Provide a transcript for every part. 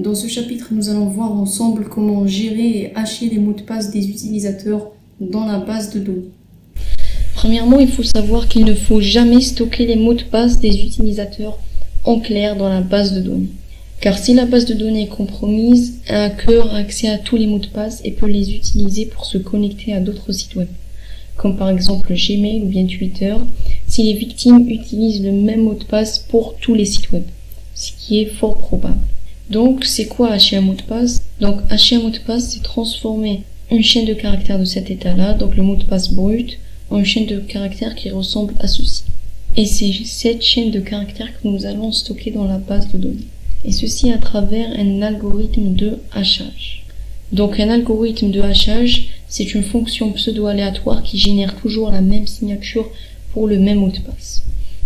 Dans ce chapitre, nous allons voir ensemble comment gérer et hacher les mots de passe des utilisateurs dans la base de données. Premièrement, il faut savoir qu'il ne faut jamais stocker les mots de passe des utilisateurs en clair dans la base de données. Car si la base de données est compromise, un hacker a accès à tous les mots de passe et peut les utiliser pour se connecter à d'autres sites web, comme par exemple Gmail ou bien Twitter, si les victimes utilisent le même mot de passe pour tous les sites web, ce qui est fort probable. Donc, c'est quoi hacher un mot de passe? Donc, hacher un mot de passe, c'est transformer une chaîne de caractères de cet état-là, donc le mot de passe brut, en une chaîne de caractères qui ressemble à ceci. Et c'est cette chaîne de caractères que nous allons stocker dans la base de données. Et ceci à travers un algorithme de hachage. Donc, un algorithme de hachage, c'est une fonction pseudo-aléatoire qui génère toujours la même signature pour le même mot de passe.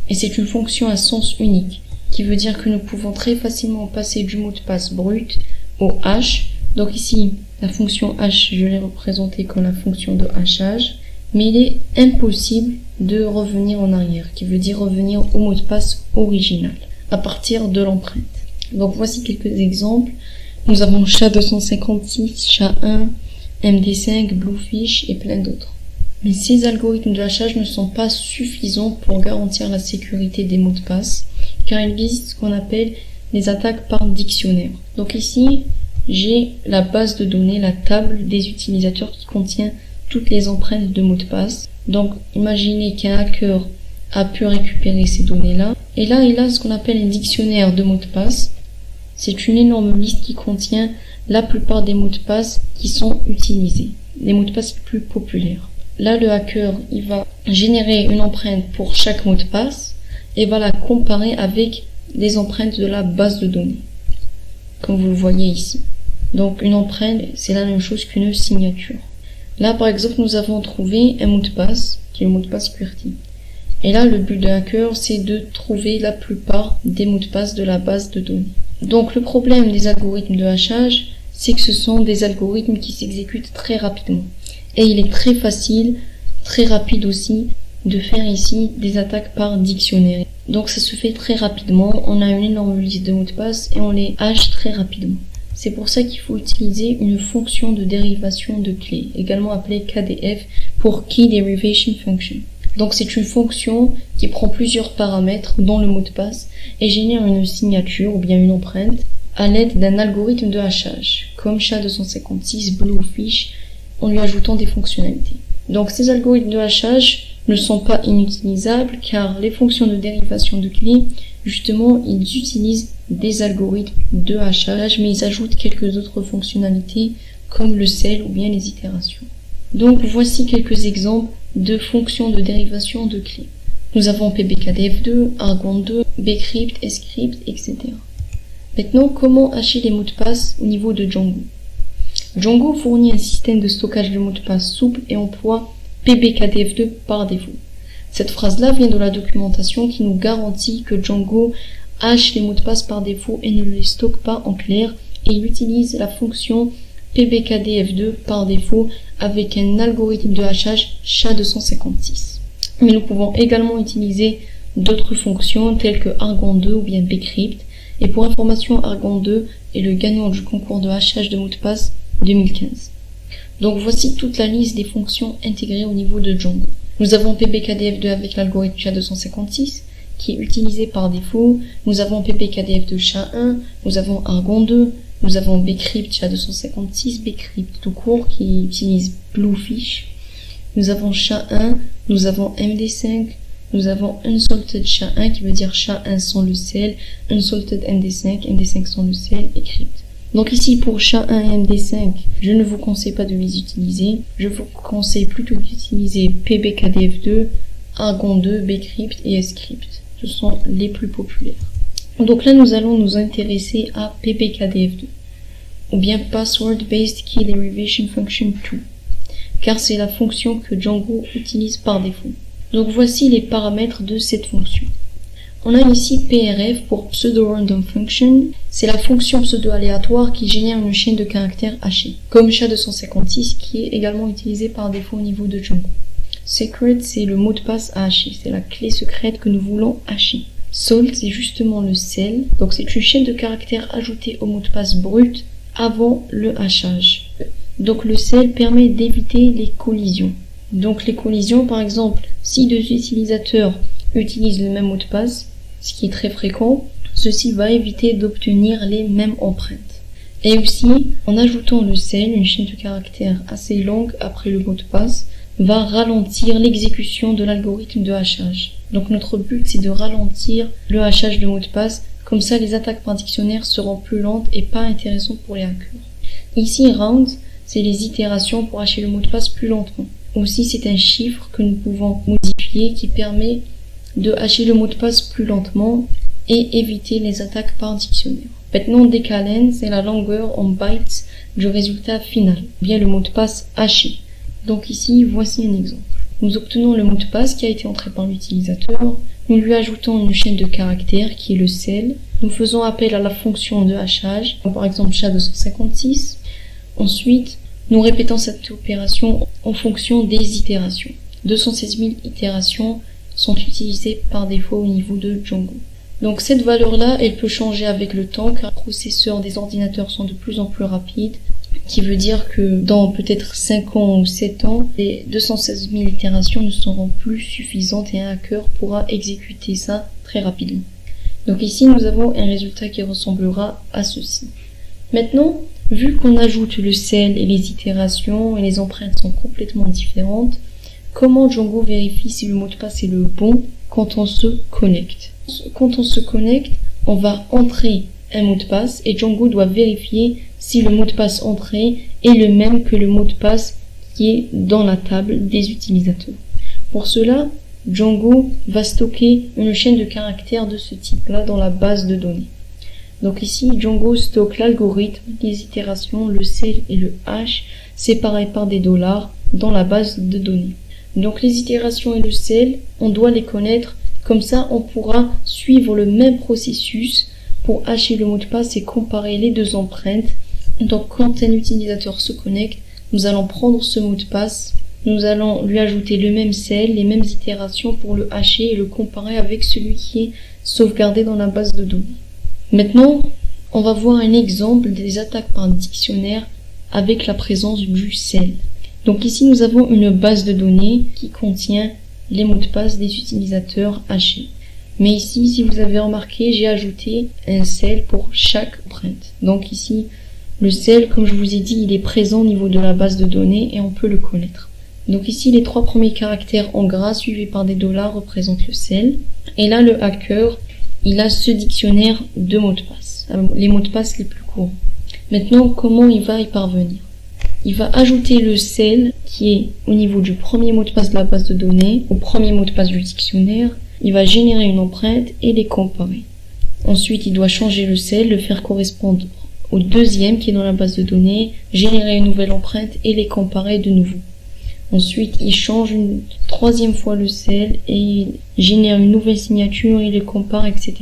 Et c'est une fonction à sens unique, qui veut dire que nous pouvons très facilement passer du mot de passe brut au hash. Donc ici, la fonction hash, je l'ai représentée comme la fonction de hachage, mais il est impossible de revenir en arrière, qui veut dire revenir au mot de passe original, à partir de l'empreinte. Donc voici quelques exemples. Nous avons SHA-256, SHA-1, MD5, Bluefish et plein d'autres. Mais ces algorithmes de hachage ne sont pas suffisants pour garantir la sécurité des mots de passe, car il existe ce qu'on appelle les attaques par dictionnaire. Donc ici, j'ai la base de données, la table des utilisateurs qui contient toutes les empreintes de mots de passe. Donc imaginez qu'un hacker a pu récupérer ces données-là. Et là, il a ce qu'on appelle un dictionnaire de mots de passe. C'est une énorme liste qui contient la plupart des mots de passe qui sont utilisés, les mots de passe les plus populaires. Là, le hacker, il va générer une empreinte pour chaque mot de passe et va la comparer avec les empreintes de la base de données, comme vous le voyez ici. Donc, une empreinte, c'est la même chose qu'une signature. Là, par exemple, nous avons trouvé un mot de passe, qui est le mot de passe QWERTY. Et là, le but de hacker, c'est de trouver la plupart des mots de passe de la base de données. Donc, le problème des algorithmes de hachage, c'est que ce sont des algorithmes qui s'exécutent très rapidement. Et il est très facile, très rapide aussi, de faire ici des attaques par dictionnaire. Donc ça se fait très rapidement, on a une énorme liste de mots de passe et on les hache très rapidement. C'est pour ça qu'il faut utiliser une fonction de dérivation de clé, également appelée KDF pour Key Derivation Function. Donc c'est une fonction qui prend plusieurs paramètres dans le mot de passe et génère une signature ou bien une empreinte à l'aide d'un algorithme de hachage, comme SHA-256, Bluefish, en lui ajoutant des fonctionnalités. Donc ces algorithmes de hachage ne sont pas inutilisables car les fonctions de dérivation de clés, justement, ils utilisent des algorithmes de hachage, mais ils ajoutent quelques autres fonctionnalités comme le cell ou bien les itérations. Donc voici quelques exemples de fonctions de dérivation de clés. Nous avons PBKDF2, Argon2, Bcrypt, Scrypt, etc. Maintenant, comment hacher les mots de passe au niveau de Django? Django fournit un système de stockage de mots de passe souple et emploie PBKDF2 par défaut. Cette phrase-là vient de la documentation qui nous garantit que Django hache les mots de passe par défaut et ne les stocke pas en clair, et il utilise la fonction PBKDF2 par défaut avec un algorithme de hachage SHA-256. Mais nous pouvons également utiliser d'autres fonctions telles que Argon2 ou bien Bcrypt, et pour information, Argon2 est le gagnant du concours de hachage de mots de passe 2015. Donc voici toute la liste des fonctions intégrées au niveau de Django. Nous avons PBKDF2 avec l'algorithme SHA-256 qui est utilisé par défaut. Nous avons PBKDF2 SHA-1, nous avons Argon2, nous avons Bcrypt SHA-256, Bcrypt tout court qui utilise Bluefish. Nous avons SHA-1, nous avons MD5, nous avons Unsalted SHA-1 qui veut dire SHA-1 sans le cell, Unsalted MD5, MD5 sans le cell et Crypt. Donc ici pour SHA-1 et MD5, je ne vous conseille pas de les utiliser. Je vous conseille plutôt d'utiliser PBKDF2, Argon2, Bcrypt et Scrypt. Ce sont les plus populaires. Donc là nous allons nous intéresser à PBKDF2, ou bien Password Based Key Derivation Function 2, car c'est la fonction que Django utilise par défaut. Donc voici les paramètres de cette fonction. On a ici PRF pour Pseudo Random Function, c'est la fonction pseudo-aléatoire qui génère une chaîne de caractères hachés, comme SHA-256 qui est également utilisé par défaut au niveau de Django. Secret, c'est le mot de passe à hacher, c'est la clé secrète que nous voulons hacher. Salt, c'est justement le sel. Donc c'est une chaîne de caractères ajoutée au mot de passe brut avant le hachage. Donc le sel permet d'éviter les collisions. Donc les collisions, par exemple, si deux utilisateurs utilisent le même mot de passe, ce qui est très fréquent, ceci va éviter d'obtenir les mêmes empreintes. Et aussi, en ajoutant le sel, une chaîne de caractères assez longue après le mot de passe, va ralentir l'exécution de l'algorithme de hachage. Donc notre but, c'est de ralentir le hachage de mot de passe, comme ça les attaques par dictionnaire seront plus lentes et pas intéressantes pour les hackers. Ici, round, c'est les itérations pour hacher le mot de passe plus lentement. Aussi, c'est un chiffre que nous pouvons modifier qui permet de hacher le mot de passe plus lentement et éviter les attaques par dictionnaire. Maintenant, decalen, c'est la longueur en bytes du résultat final, bien le mot de passe haché. Donc ici, voici un exemple. Nous obtenons le mot de passe qui a été entré par l'utilisateur, nous lui ajoutons une chaîne de caractères qui est le sel, nous faisons appel à la fonction de hachage, par exemple SHA-256. Ensuite, nous répétons cette opération en fonction des itérations. 216 000 itérations sont utilisées par défaut au niveau de Django. Donc cette valeur-là, elle peut changer avec le temps car les processeurs des ordinateurs sont de plus en plus rapides, qui veut dire que dans peut-être 5 ans ou 7 ans, les 216 000 itérations ne seront plus suffisantes et un hacker pourra exécuter ça très rapidement. Donc ici, nous avons un résultat qui ressemblera à ceci. Maintenant, vu qu'on ajoute le sel et les itérations et les empreintes sont complètement différentes, comment Django vérifie si le mot de passe est le bon quand on se connecte? Quand on se connecte, on va entrer un mot de passe et Django doit vérifier si le mot de passe entré est le même que le mot de passe qui est dans la table des utilisateurs. Pour cela, Django va stocker une chaîne de caractères de ce type-là dans la base de données. Donc ici, Django stocke l'algorithme, les itérations, le sel et le hash séparés par des dollars dans la base de données. Donc les itérations et le sel, on doit les connaître, comme ça on pourra suivre le même processus pour hacher le mot de passe et comparer les deux empreintes. Donc quand un utilisateur se connecte, nous allons prendre ce mot de passe, nous allons lui ajouter le même sel, les mêmes itérations pour le hacher et le comparer avec celui qui est sauvegardé dans la base de données. Maintenant, on va voir un exemple des attaques par dictionnaire avec la présence du sel. Donc ici, nous avons une base de données qui contient les mots de passe des utilisateurs hachés. Mais ici, si vous avez remarqué, j'ai ajouté un sel pour chaque empreinte. Donc ici, le sel, comme je vous ai dit, il est présent au niveau de la base de données et on peut le connaître. Donc ici, les 3 premiers caractères en gras suivis par des dollars représentent le sel. Et là, le hacker, il a ce dictionnaire de mots de passe, les mots de passe les plus courts. Maintenant, comment il va y parvenir? Il va ajouter le sel qui est au niveau du premier mot de passe de la base de données, au premier mot de passe du dictionnaire. Il va générer une empreinte et les comparer. Ensuite, il doit changer le sel, le faire correspondre au deuxième qui est dans la base de données, générer une nouvelle empreinte et les comparer de nouveau. Ensuite, il change une 3e fois le sel et génère une nouvelle signature, il les compare, etc.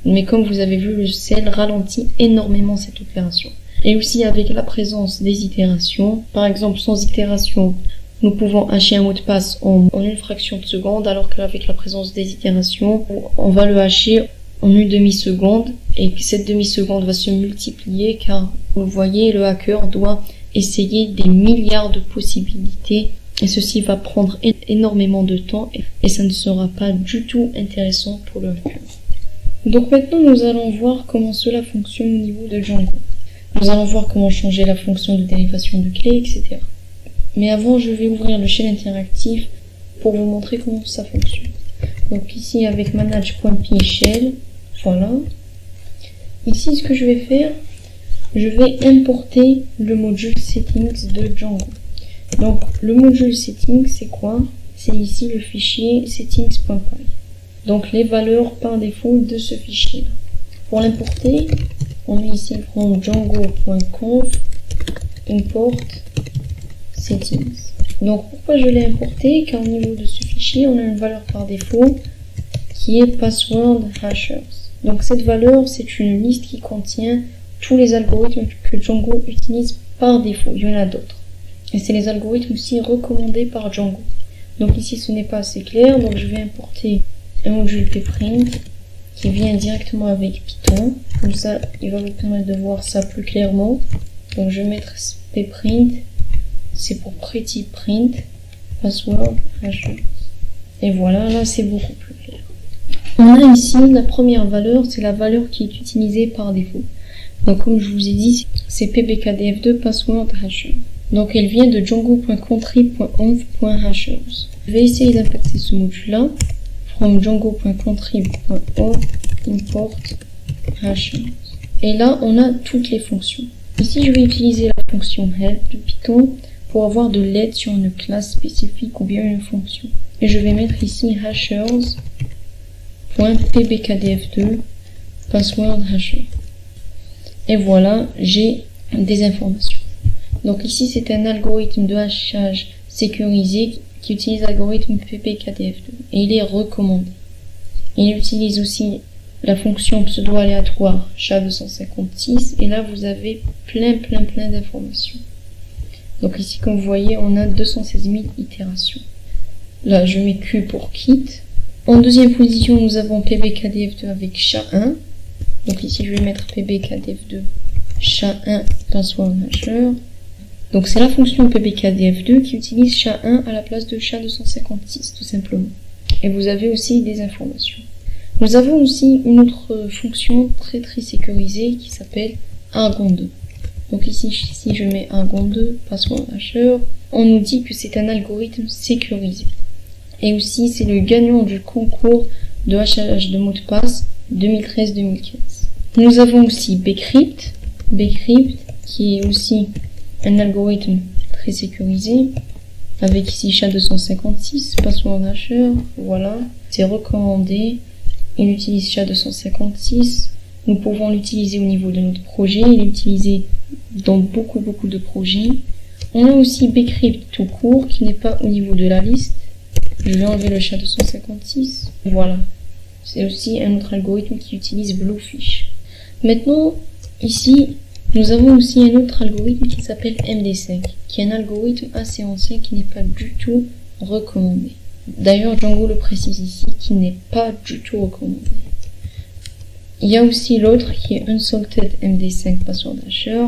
Mais comme vous avez vu, le sel ralentit énormément cette opération. Et aussi avec la présence des itérations. Par exemple, sans itération, nous pouvons hacher un mot de passe en une fraction de seconde, alors qu'avec la présence des itérations, on va le hacher en une demi-seconde. Et cette demi-seconde va se multiplier car, vous voyez, le hacker doit essayer des milliards de possibilités. Et ceci va prendre énormément de temps et ça ne sera pas du tout intéressant pour le hacker. Donc maintenant, nous allons voir comment cela fonctionne au niveau de Django. Nous allons voir comment changer la fonction de dérivation de clés, etc. Mais avant, je vais ouvrir le shell interactif pour vous montrer comment ça fonctionne. Donc ici, avec manage.py shell, voilà. Ici, ce que je vais faire, je vais importer le module settings de Django. Donc, le module settings, c'est quoi? C'est ici le fichier settings.py. Donc, les valeurs par défaut de ce fichier-là. Pour l'importer, on met ici django.conf import settings. Donc pourquoi je l'ai importé? Car au niveau de ce fichier, on a une valeur par défaut qui est password hashers. Donc cette valeur, c'est une liste qui contient tous les algorithmes que Django utilise par défaut. Il y en a d'autres. Et c'est les algorithmes aussi recommandés par Django. Donc ici, ce n'est pas assez clair, donc je vais importer un module pprint qui vient directement avec Python. Comme ça, il va vous permettre de voir ça plus clairement. Donc je vais mettre pprint, c'est pour pretty print, password, hasher. Et voilà, là c'est beaucoup plus clair. On a ici la première valeur, c'est la valeur qui est utilisée par défaut. Donc comme je vous ai dit, c'est pbkdf2 password hasher. Donc elle vient de django.contrib.env.hashers. Je vais essayer d'importer ce module-là. From django.contrib.env import hashers. Et là, on a toutes les fonctions. Ici, je vais utiliser la fonction help de Python pour avoir de l'aide sur une classe spécifique ou bien une fonction. Et je vais mettre ici hashers.pbkdf2 password hasher. Et voilà, j'ai des informations. Donc ici, c'est un algorithme de hachage sécurisé qui utilise l'algorithme pbkdf2 et il est recommandé. Il utilise aussi la fonction pseudo-aléatoire SHA-256 et là vous avez plein d'informations. Donc ici comme vous voyez on a 216 000 itérations. Là je mets Q pour kit. En deuxième position nous avons pbkdf2 avec SHA-1. Donc ici je vais mettre pbkdf2 SHA-1 password hasher. Donc c'est la fonction pbkdf2 qui utilise SHA-1 à la place de SHA-256 tout simplement. Et vous avez aussi des informations. Nous avons aussi une autre fonction très sécurisée qui s'appelle argon2. Donc ici si je mets argon2 password hasher, on nous dit que c'est un algorithme sécurisé. Et aussi c'est le gagnant du concours de hachage de mots de passe 2013-2015. Nous avons aussi bcrypt qui est aussi un algorithme très sécurisé avec ici SHA-256 password hasher. Voilà, c'est recommandé. Il utilise SHA-256. Nous pouvons l'utiliser au niveau de notre projet. Il est utilisé dans beaucoup de projets. On a aussi bcrypt tout court qui n'est pas au niveau de la liste. Je vais enlever le SHA-256. Voilà. C'est aussi un autre algorithme qui utilise Bluefish. Maintenant, ici, nous avons aussi un autre algorithme qui s'appelle MD5, qui est un algorithme assez ancien qui n'est pas du tout recommandé. D'ailleurs, Django le précise ici, qui n'est pas du tout recommandé. Il y a aussi l'autre qui est Unsalted MD5 password hasher.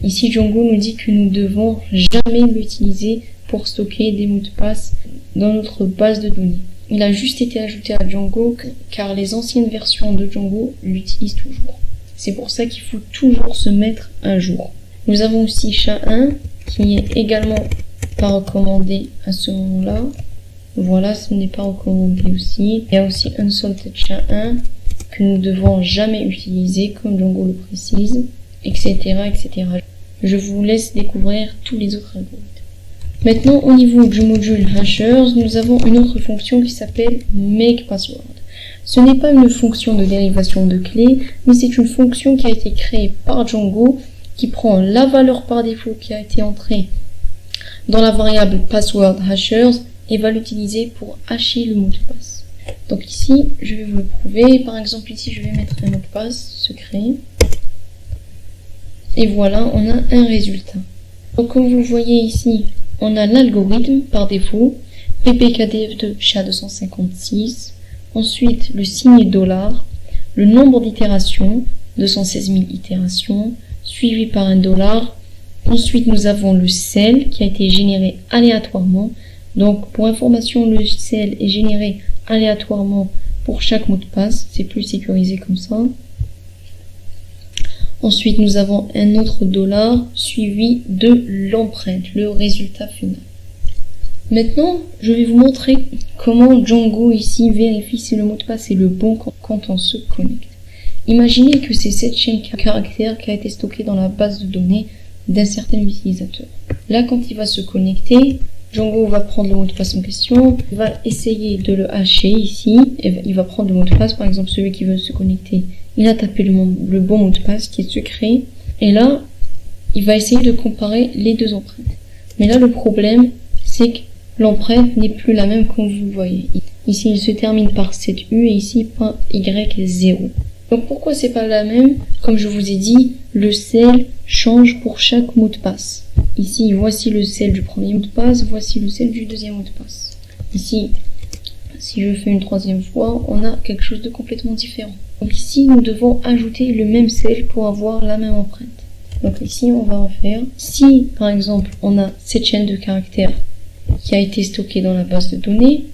Ici, Django nous dit que nous devons jamais l'utiliser pour stocker des mots de passe dans notre base de données. Il a juste été ajouté à Django car les anciennes versions de Django l'utilisent toujours. C'est pour ça qu'il faut toujours se mettre à jour. Nous avons aussi SHA-1 qui est également pas recommandé à ce moment-là. Voilà, ce n'est pas recommandé aussi. Il y a aussi Unsalted SHA-1 que nous devons jamais utiliser comme Django le précise, etc. Je vous laisse découvrir tous les autres algorithmes. Maintenant, au niveau du module hashers, nous avons une autre fonction qui s'appelle makePassword. Ce n'est pas une fonction de dérivation de clés, mais c'est une fonction qui a été créée par Django qui prend la valeur par défaut qui a été entrée dans la variable password hashers et va l'utiliser pour hacher le mot de passe. Donc ici, je vais vous le prouver. Par exemple, ici, je vais mettre un mot de passe secret. Et voilà, on a un résultat. Donc comme vous le voyez ici, on a l'algorithme par défaut, pbkdf2 SHA-256, ensuite le signe $, le nombre d'itérations, 216 000 itérations, suivi par un $. Ensuite, nous avons le cell qui a été généré aléatoirement. Donc, pour information, le cell est généré aléatoirement pour chaque mot de passe. C'est plus sécurisé comme ça. Ensuite, nous avons un autre $ suivi de l'empreinte, le résultat final. Maintenant, je vais vous montrer comment Django ici vérifie si le mot de passe est le bon quand on se connecte. Imaginez que c'est cette chaîne de caractères qui a été stockée dans la base de données d'un certain utilisateur. Là, quand il va se connecter, Django va prendre le mot de passe en question, il va essayer de le hacher ici, et il va prendre le mot de passe, par exemple celui qui veut se connecter, il a tapé le bon mot de passe qui est secret, et là, il va essayer de comparer les deux empreintes. Mais là, le problème, c'est que l'empreinte n'est plus la même comme vous le voyez. Ici, il se termine par 7U et ici par Y0. Donc pourquoi c'est pas la même? Comme je vous ai dit, le cell change pour chaque mot de passe. Ici, voici le cell du premier mot de passe, voici le cell du deuxième mot de passe. Ici, Si je fais une troisième fois, on a quelque chose de complètement différent. Donc ici, nous devons ajouter le même sel pour avoir la même empreinte. Donc ici, on va en faire. Si, par exemple, on a cette chaîne de caractères qui a été stockée dans la base de données,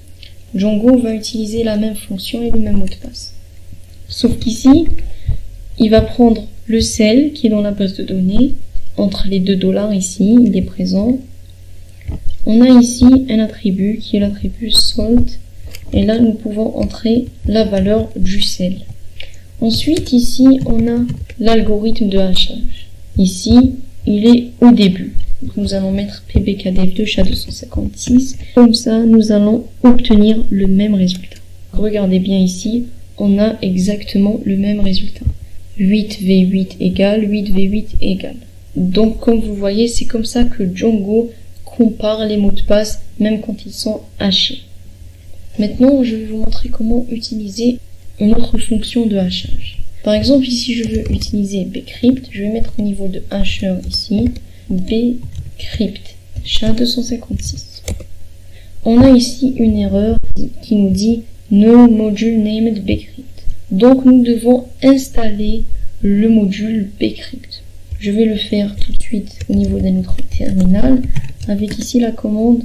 Django va utiliser la même fonction et le même mot de passe. Sauf qu'ici, il va prendre le sel qui est dans la base de données. Entre les $2 ici, il est présent. On a ici un attribut qui est l'attribut salt. Et là, nous pouvons entrer la valeur du sel. Ensuite, ici, on a l'algorithme de hachage. Ici, il est au début. Donc, nous allons mettre pbkdf2 SHA-256. Comme ça, nous allons obtenir le même résultat. Regardez bien ici, on a exactement le même résultat. 8v8 égale 8v8 égale. Donc, comme vous voyez, c'est comme ça que Django compare les mots de passe, même quand ils sont hachés. Maintenant, je vais vous montrer comment utiliser une autre fonction de hachage. Par exemple, ici, je veux utiliser bcrypt. Je vais mettre au niveau de hasher ici, bcrypt SHA-256. On a ici une erreur qui nous dit no module named bcrypt. Donc, nous devons installer le module bcrypt. Je vais le faire tout de suite au niveau de notre terminal avec ici la commande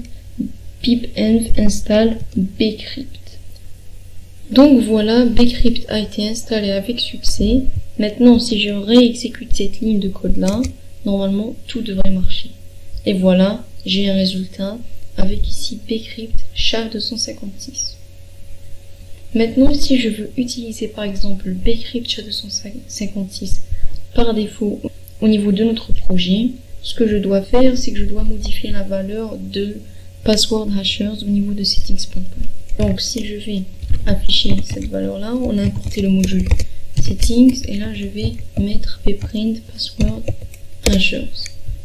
pipenv install bcrypt. Donc voilà, bcrypt a été installé avec succès. Maintenant, si je réexécute cette ligne de code là, normalement tout devrait marcher. Et voilà, j'ai un résultat avec ici bcrypt SHA-256. Maintenant, si je veux utiliser par exemple bcrypt SHA-256 par défaut au niveau de notre projet, ce que je dois faire, c'est que je dois modifier la valeur de password hashers au niveau de settings.py. Donc si je vais afficher cette valeur là, on a importé le module settings et là je vais mettre pprint password hashers.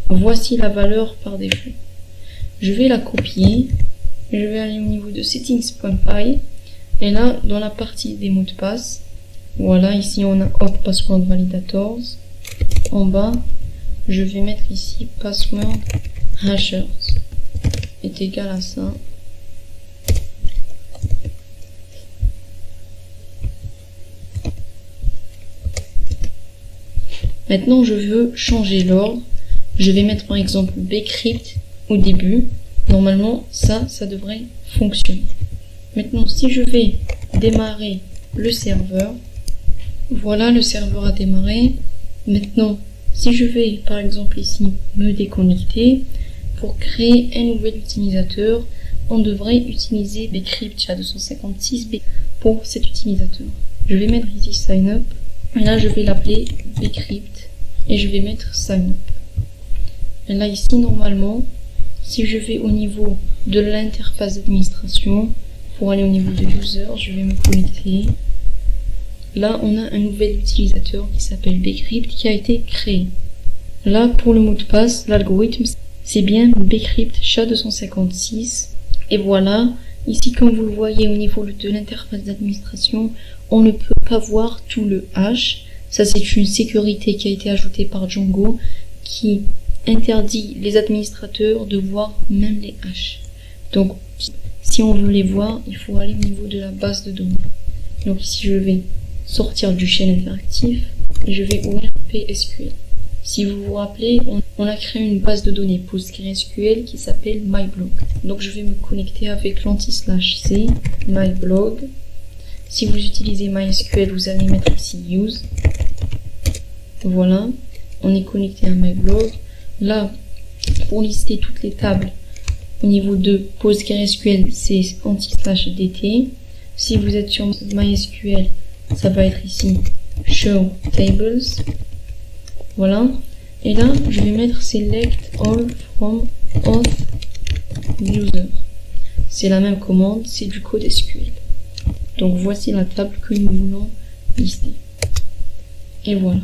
Voici la valeur par défaut. Je vais la copier, je vais aller au niveau de settings.py et là dans la partie des mots de passe, voilà, ici on a auth password validators. En bas, je vais mettre ici password hashers est égal à ça. Maintenant, je veux changer l'ordre. Je vais mettre par exemple bcrypt au début. Normalement, ça devrait fonctionner. Maintenant, si je vais démarrer le serveur, voilà, le serveur a démarré. Maintenant, si je vais par exemple ici me déconnecter, pour créer un nouvel utilisateur, on devrait utiliser bcrypt SHA-256 pour cet utilisateur. Je vais mettre ici sign up, et là je vais l'appeler bcrypt, et je vais mettre sign up. Et là ici normalement, si je vais au niveau de l'interface d'administration, pour aller au niveau de user, je vais me connecter. Là on a un nouvel utilisateur qui s'appelle bcrypt qui a été créé. Là pour le mot de passe, l'algorithme c'est bien bcrypt SHA-256. Et voilà, ici comme vous le voyez au niveau de l'interface d'administration, on ne peut pas voir tout le hash. Ça c'est une sécurité qui a été ajoutée par Django qui interdit les administrateurs de voir même les hashes. Donc si on veut les voir, il faut aller au niveau de la base de données. Donc ici je vais sortir du shell interactif et je vais ouvrir PSQL. Si vous vous rappelez, on a créé une base de données PostgreSQL qui s'appelle myblog. Donc je vais me connecter avec l'anti/c myblog. Si vous utilisez MySQL, vous allez mettre ici use. Voilà, on est connecté à myblog. Là, pour lister toutes les tables au niveau de PostgreSQL, c'est anti/dt. Si vous êtes sur MySQL, ça va être ici show tables. Voilà. Et là, je vais mettre select all from auth user. C'est la même commande, c'est du code SQL. Donc voici la table que nous voulons lister. Et voilà.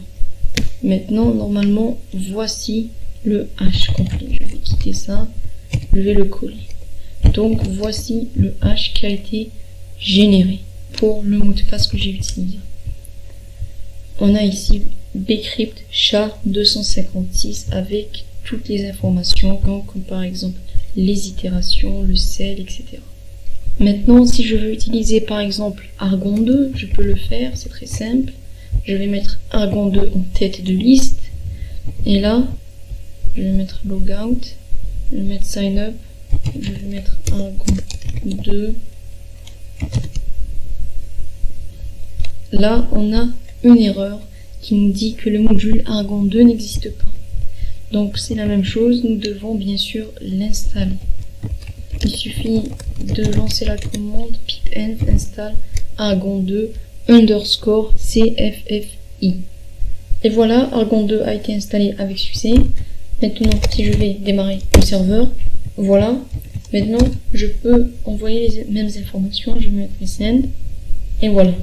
Maintenant, normalement, voici le hash complet. Je vais quitter ça. Je vais le coller. Donc voici le hash qui a été généré pour le mot de passe que j'ai utilisé. On a ici bcrypt SHA-256 avec toutes les informations comme par exemple les itérations, le sel, etc. Maintenant, si je veux utiliser par exemple Argon 2, je peux le faire, c'est très simple. Je vais mettre Argon 2 en tête de liste. Et là, je vais mettre Logout, je vais mettre Sign Up, je vais mettre Argon 2. Là, on a une erreur qui nous dit que le module Argon 2 n'existe pas. Donc c'est la même chose, nous devons bien sûr l'installer. Il suffit de lancer la commande pipenv install argon 2 _ cffi. Et voilà, Argon 2 a été installé avec succès. Maintenant, si je vais démarrer le serveur, voilà. Maintenant, je peux envoyer les mêmes informations. Je vais mettre send. Et voilà.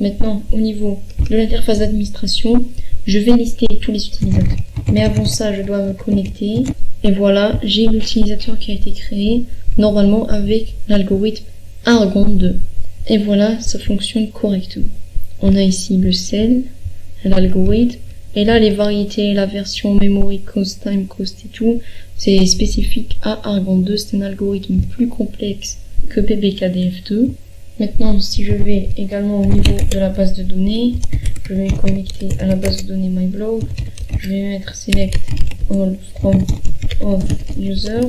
Maintenant, au niveau de l'interface d'administration, je vais lister tous les utilisateurs. Mais avant ça, je dois me connecter. Et voilà, j'ai l'utilisateur qui a été créé, normalement avec l'algorithme Argon 2. Et voilà, ça fonctionne correctement. On a ici le cell, l'algorithme, et là les variétés, la version memory, cost, time, cost et tout, c'est spécifique à Argon 2, c'est un algorithme plus complexe que PBKDF2. Maintenant, si je vais également au niveau de la base de données, je vais me connecter à la base de données MyBlog, je vais mettre select all from all user,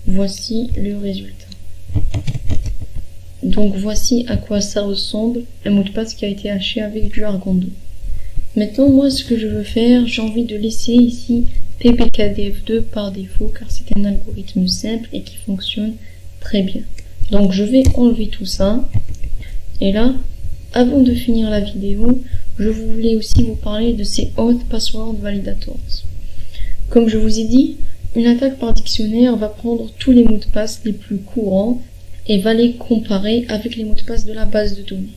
voici le résultat. Donc voici à quoi ça ressemble, un mot de passe qui a été haché avec du Argon 2. Maintenant, moi, ce que je veux faire, j'ai envie de laisser ici PBKDF2 par défaut, car c'est un algorithme simple et qui fonctionne très bien. Donc je vais enlever tout ça. Et là, avant de finir la vidéo, je voulais aussi vous parler de ces Auth Password Validators. Comme je vous ai dit, une attaque par dictionnaire va prendre tous les mots de passe les plus courants et va les comparer avec les mots de passe de la base de données.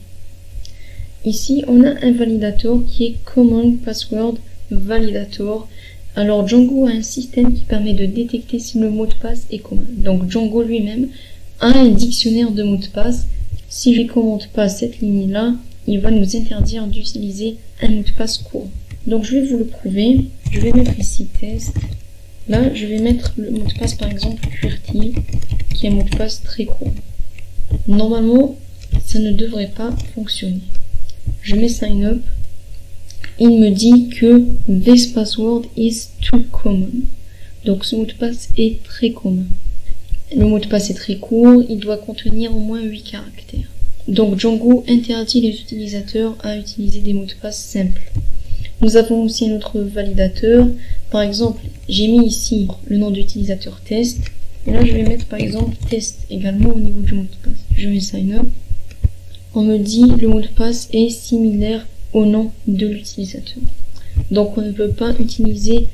Ici, on a un validator qui est Common Password Validator. Alors Django a un système qui permet de détecter si le mot de passe est commun. Donc Django lui-même a un dictionnaire de mots de passe. Si je ne commente pas cette ligne-là, il va nous interdire d'utiliser un mot de passe courant. Donc je vais vous le prouver. Je vais mettre ici test. Là, je vais mettre le mot de passe par exemple QWERTY, qui est un mot de passe très court. Normalement, ça ne devrait pas fonctionner. Je mets sign up. Il me dit que this password is too common. Donc ce mot de passe est très commun. Le mot de passe est très court, il doit contenir au moins 8 caractères. Donc Django interdit les utilisateurs à utiliser des mots de passe simples. Nous avons aussi un autre validateur. Par exemple, j'ai mis ici le nom d'utilisateur test. Et là, je vais mettre par exemple test également au niveau du mot de passe. Je mets sign up. On me dit le mot de passe est similaire au nom de l'utilisateur. Donc on ne peut pas utiliser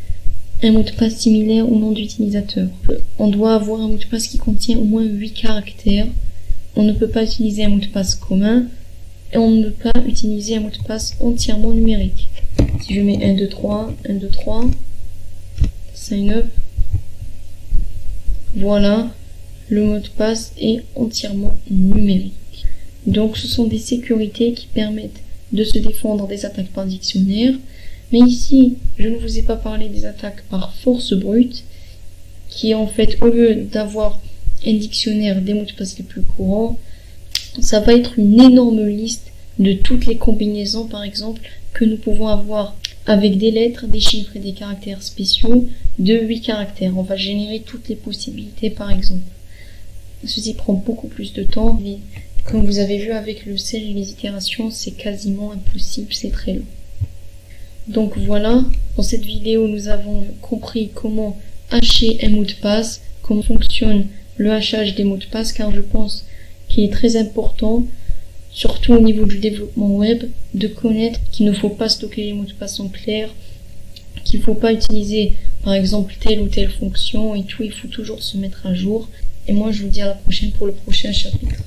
un mot de passe similaire au nom d'utilisateur. On doit avoir un mot de passe qui contient au moins 8 caractères. On ne peut pas utiliser un mot de passe commun. Et on ne peut pas utiliser un mot de passe entièrement numérique. Si je mets 1, 2, 3, 1, 2, 3, sign up, voilà, le mot de passe est entièrement numérique. Donc ce sont des sécurités qui permettent de se défendre des attaques par dictionnaire. Mais ici, je ne vous ai pas parlé des attaques par force brute, qui en fait, au lieu d'avoir un dictionnaire des mots de passe les plus courants, ça va être une énorme liste de toutes les combinaisons, par exemple, que nous pouvons avoir avec des lettres, des chiffres et des caractères spéciaux de 8 caractères. On va générer toutes les possibilités, par exemple. Ceci prend beaucoup plus de temps. Mais comme vous avez vu avec le cell et les itérations, c'est quasiment impossible, c'est très long. Donc voilà, dans cette vidéo, nous avons compris comment hacher un mot de passe, comment fonctionne le hachage des mots de passe, car je pense qu'il est très important, surtout au niveau du développement web, de connaître qu'il ne faut pas stocker les mots de passe en clair, qu'il ne faut pas utiliser par exemple telle ou telle fonction et tout, il faut toujours se mettre à jour. Et moi je vous dis à la prochaine pour le prochain chapitre.